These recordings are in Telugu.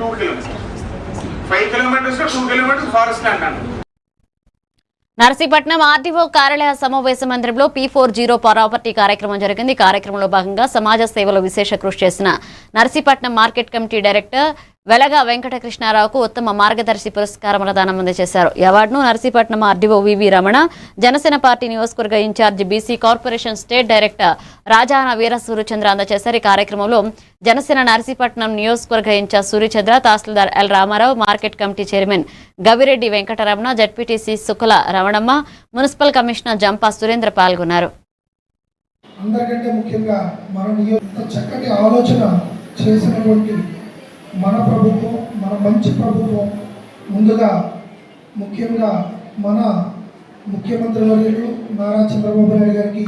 2 kilometers. 5 kilometers to 2 kilometers forest land అండి. నర్సీపట్నం ఆర్టీఓ కార్యాలయ సమావేశ మందిరంలో P40 ప్రాపర్టీ కార్యక్రమం జరిగింది. కార్యక్రమంలో భాగంగా సమాజ సేవలో విశేష కృషి చేసిన నర్సీపట్నం మార్కెట్ కమిటీ డైరెక్టర్ వెలగ వెంకటకృష్ణారావుకు ఉత్తమ మార్గదర్శి పురస్కారం ప్రదానం చేశారు. ఈ అవార్డును Narsipatnam RDO VV Ramana, Janasena party నియోజకవర్గ in charge BC corporation state director Rajana Veera Suryachandra అందజేశారు. ఈ కార్యక్రమంలో జనసేన నర్సీపట్నం నియోజకవర్గ ఇన్ఛార్జ్ సూర్యచంద్ర, తహసీల్దార్ L Ramarao, market committee chairman Gavireddy Venkataramana, ZPTC Sukula Ramanamma, municipal commissioner Jampa Surendra పాల్గొన్నారు. అందరికంటే ముఖ్యంగా మన చక్కటి ఆలోచన చేసినటువంటి మన ప్రభుత్వం, మన మంచి ప్రభుత్వం, ముందుగా ముఖ్యంగా మన ముఖ్యమంత్రి వర్యులు నారా చంద్రబాబు నాయుడు గారికి,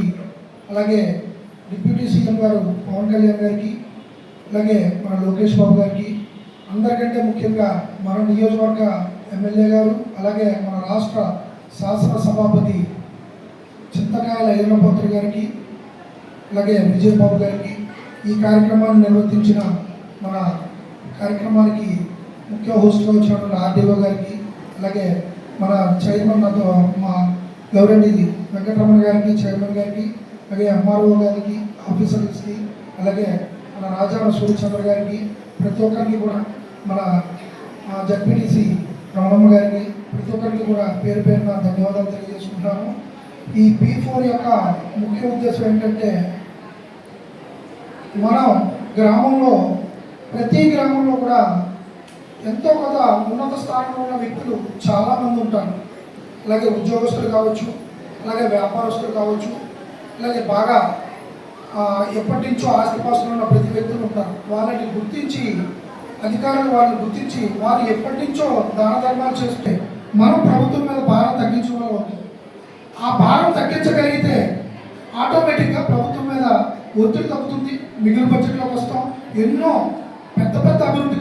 అలాగే డిప్యూటీ సీఎం గారు పవన్ కళ్యాణ్ గారికి, అలాగే మన లోకేష్ బాబు గారికి, అందరికంటే ముఖ్యంగా మన నియోజకవర్గ ఎమ్మెల్యే గారు, అలాగే మన రాష్ట్ర శాసన సభాపతి చింతకాయల ఈర్ణపత్రి గారికి, అలాగే విజయబాబు గారికి, ఈ కార్యక్రమాన్ని నిర్వర్తించిన మన కార్యక్రమానికి ముఖ్య హోస్ట్గా వచ్చినటువంటి ఆర్డీఓ గారికి, అలాగే మన చైర్మన్ మా గౌరెడ్డి వెంకటరమణ గారికి, చైర్మన్ గారికి, అలాగే ఎంఆర్ఓ గారికి, ఆఫీసర్స్కి, అలాగే మన రాజాన సూర్యచంద్ర గారికి, ప్రతి ఒక్కరికి కూడా మన జడ్పీటీసీ రమణమ్మ గారికి, ప్రతి ఒక్కరికి కూడా పేరు పేరున ధన్యవాదాలు తెలియజేసుకుంటున్నాను. ఈ P4 యొక్క ముఖ్య ఉద్దేశం ఏంటంటే, మనం గ్రామంలో ప్రతి గ్రామంలో కూడా ఎంతో కొంత ఉన్నత స్థానంలో ఉన్న వ్యక్తులు చాలామంది ఉంటారు. అలాగే ఉద్యోగస్తులు కావచ్చు, అలాగే వ్యాపారస్తులు కావచ్చు, అలాగే బాగా ఎప్పటి నుంచో ఆస్తిపాస్తులు ఉన్న ప్రతి వ్యక్తులు ఉంటారు. వాళ్ళని గుర్తించి అధికారులు వాళ్ళని గుర్తించి వారు ఎప్పటి నుంచో దాన ధర్మాలు చేస్తే మనం ప్రభుత్వం మీద భారం తగ్గించడం అవుతుంది. ఆ భారం తగ్గించగలిగితే ఆటోమేటిక్గా ప్రభుత్వం మీద ఒత్తిడి తగ్గుతుంది, మిగిలిన బడ్జెట్లోకి వస్తాం, ఎన్నో పెద్ద పెద్ద అభివృద్ధి